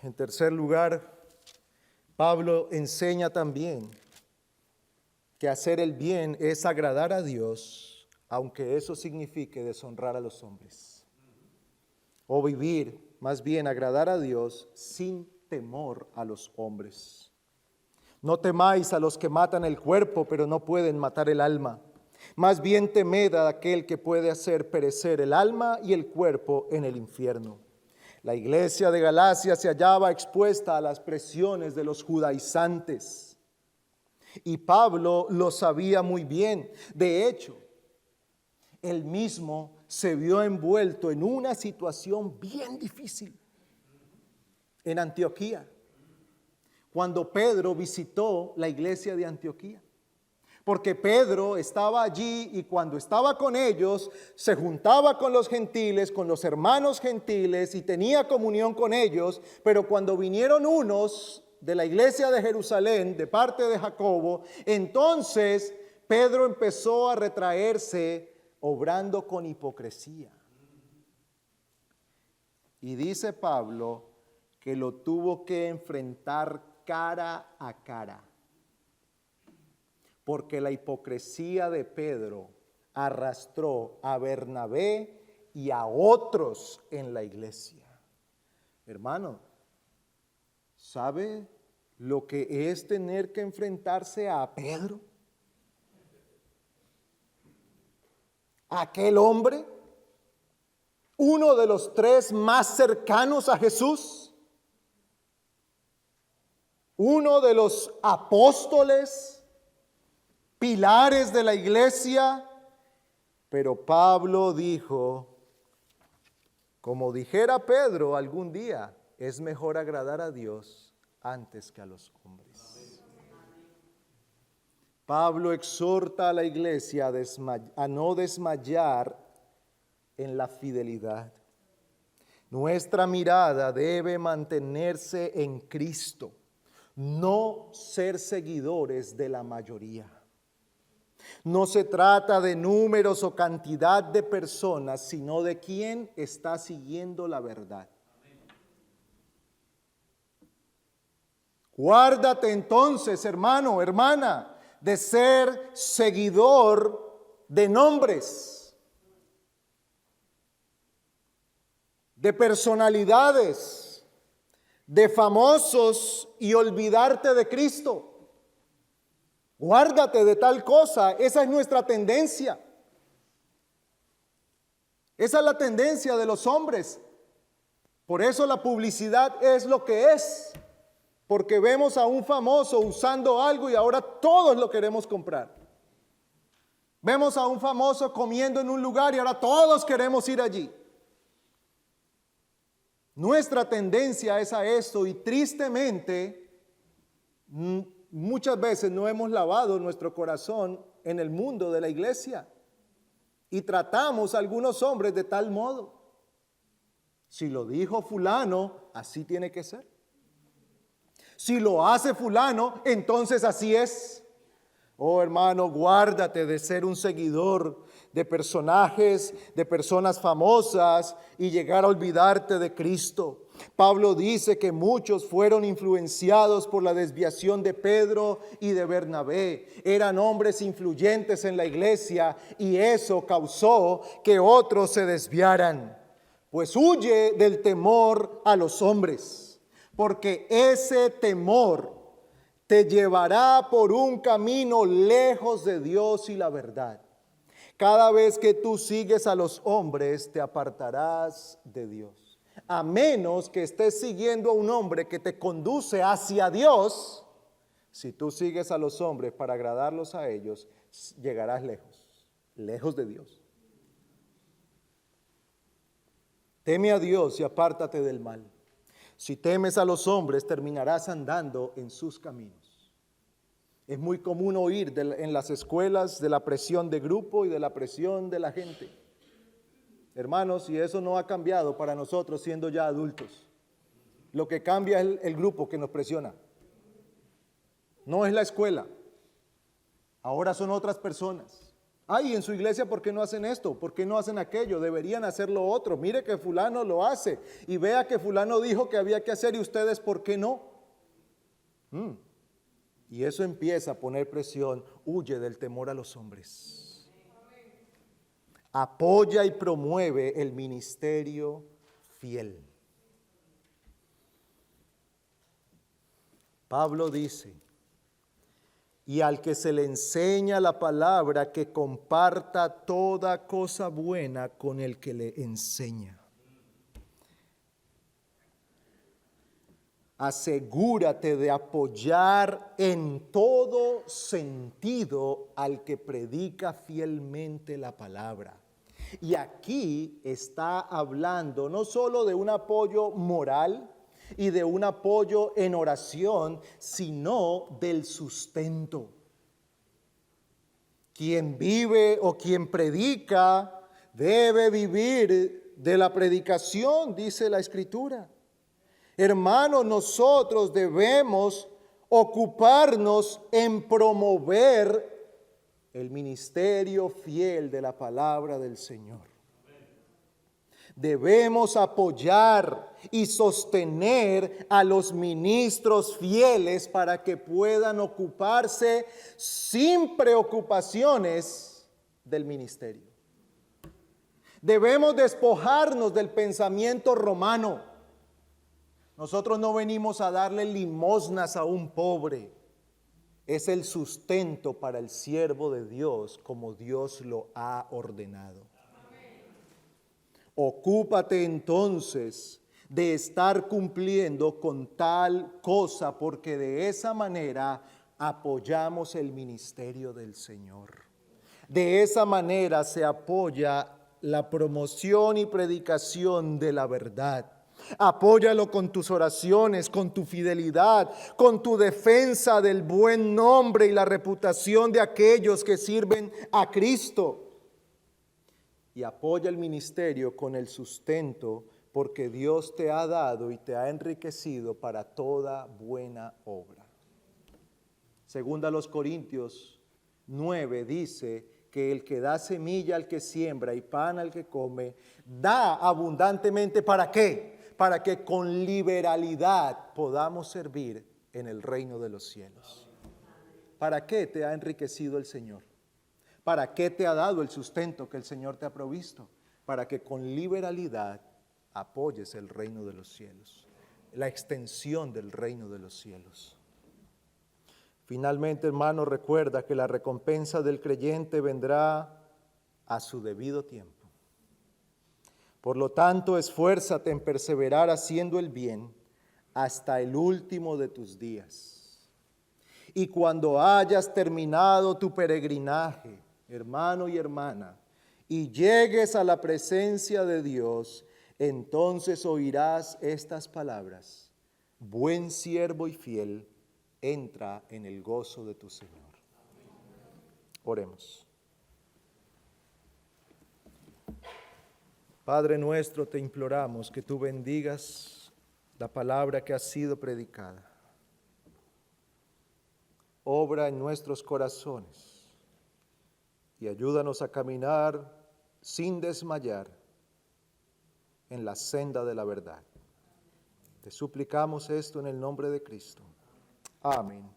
En tercer lugar, Pablo enseña también que hacer el bien es agradar a Dios, aunque eso signifique deshonrar a los hombres. O vivir, más bien, agradar a Dios sin temor a los hombres. No temáis a los que matan el cuerpo, pero no pueden matar el alma. Más bien temed a aquel que puede hacer perecer el alma y el cuerpo en el infierno. La iglesia de Galacia se hallaba expuesta a las presiones de los judaizantes. Y Pablo lo sabía muy bien. De hecho, él mismo se vio envuelto en una situación bien difícil en Antioquía, cuando Pedro visitó la iglesia de Antioquía. Porque Pedro estaba allí y cuando estaba con ellos, se juntaba con los gentiles, con los hermanos gentiles y tenía comunión con ellos. Pero cuando vinieron unos de la iglesia de Jerusalén, de parte de Jacobo, entonces Pedro empezó a retraerse, obrando con hipocresía. Y dice Pablo que lo tuvo que enfrentar cara a cara. Porque la hipocresía de Pedro arrastró a Bernabé y a otros en la iglesia. Hermano, ¿sabe lo que es tener que enfrentarse a Pedro? Aquel hombre, uno de los 3 más cercanos a Jesús, uno de los apóstoles, pilares de la iglesia. Pero Pablo dijo, como dijera Pedro algún día, es mejor agradar a Dios antes que a los hombres. Pablo exhorta a la iglesia a no desmayar en la fidelidad. Nuestra mirada debe mantenerse en Cristo, no ser seguidores de la mayoría. No se trata de números o cantidad de personas, sino de quién está siguiendo la verdad. Guárdate entonces, hermano, hermana, de ser seguidor de nombres, de personalidades, de famosos y olvidarte de Cristo. Guárdate de tal cosa. Esa es nuestra tendencia. Esa es la tendencia de los hombres. Por eso la publicidad es lo que es. Porque vemos a un famoso usando algo y ahora todos lo queremos comprar. Vemos a un famoso comiendo en un lugar y ahora todos queremos ir allí. Nuestra tendencia es a esto y tristemente muchas veces no hemos lavado nuestro corazón en el mundo de la iglesia y tratamos a algunos hombres de tal modo. Si lo dijo fulano, así tiene que ser. Si lo hace fulano, entonces así es. Oh hermano, guárdate de ser un seguidor de personajes, de personas famosas y llegar a olvidarte de Cristo. Pablo dice que muchos fueron influenciados por la desviación de Pedro y de Bernabé. Eran hombres influyentes en la iglesia y eso causó que otros se desviaran. Pues huye del temor a los hombres, porque ese temor te llevará por un camino lejos de Dios y la verdad. Cada vez que tú sigues a los hombres, te apartarás de Dios. A menos que estés siguiendo a un hombre que te conduce hacia Dios, si tú sigues a los hombres para agradarlos a ellos, llegarás lejos de Dios. Teme a Dios y apártate del mal. Si temes a los hombres, terminarás andando en sus caminos. Es muy común oír en las escuelas de la presión de grupo y de la presión de la gente. Hermanos, y eso no ha cambiado para nosotros siendo ya adultos. Lo que cambia es el grupo que nos presiona. No es la escuela. Ahora son otras personas. Ay, en su iglesia, ¿por qué no hacen esto? ¿Por qué no hacen aquello? Deberían hacer lo otro. Mire que fulano lo hace. Y vea que fulano dijo que había que hacer y ustedes, ¿por qué no? y eso empieza a poner presión, huye del temor a los hombres. Apoya y promueve el ministerio fiel. Pablo dice, y al que se le enseña la palabra, que comparta toda cosa buena con el que le enseña. Asegúrate de apoyar en todo sentido al que predica fielmente la palabra. Y aquí está hablando no solo de un apoyo moral y de un apoyo en oración, sino del sustento. Quien vive o quien predica debe vivir de la predicación, dice la Escritura. Hermanos, nosotros debemos ocuparnos en promover el ministerio fiel de la palabra del Señor. Debemos apoyar y sostener a los ministros fieles para que puedan ocuparse sin preocupaciones del ministerio. Debemos despojarnos del pensamiento romano. Nosotros no venimos a darle limosnas a un pobre. Es el sustento para el siervo de Dios como Dios lo ha ordenado. Ocúpate entonces de estar cumpliendo con tal cosa, porque de esa manera apoyamos el ministerio del Señor. De esa manera se apoya la promoción y predicación de la verdad. Apóyalo con tus oraciones, con tu fidelidad, con tu defensa del buen nombre y la reputación de aquellos que sirven a Cristo. Y apoya el ministerio con el sustento, porque Dios te ha dado y te ha enriquecido para toda buena obra. Segunda a los Corintios 9 dice que el que da semilla al que siembra y pan al que come, da abundantemente. ¿Para qué? Para que con liberalidad podamos servir en el reino de los cielos. ¿Para qué te ha enriquecido el Señor? ¿Para qué te ha dado el sustento que el Señor te ha provisto? Para que con liberalidad apoyes el reino de los cielos, la extensión del reino de los cielos. Finalmente, hermano, recuerda que la recompensa del creyente vendrá a su debido tiempo. Por lo tanto, esfuérzate en perseverar haciendo el bien hasta el último de tus días. Y cuando hayas terminado tu peregrinaje, hermano y hermana, y llegues a la presencia de Dios, entonces oirás estas palabras: buen siervo y fiel, entra en el gozo de tu Señor. Oremos. Padre nuestro, te imploramos que tú bendigas la palabra que ha sido predicada. Obra en nuestros corazones y ayúdanos a caminar sin desmayar en la senda de la verdad. Te suplicamos esto en el nombre de Cristo. Amén.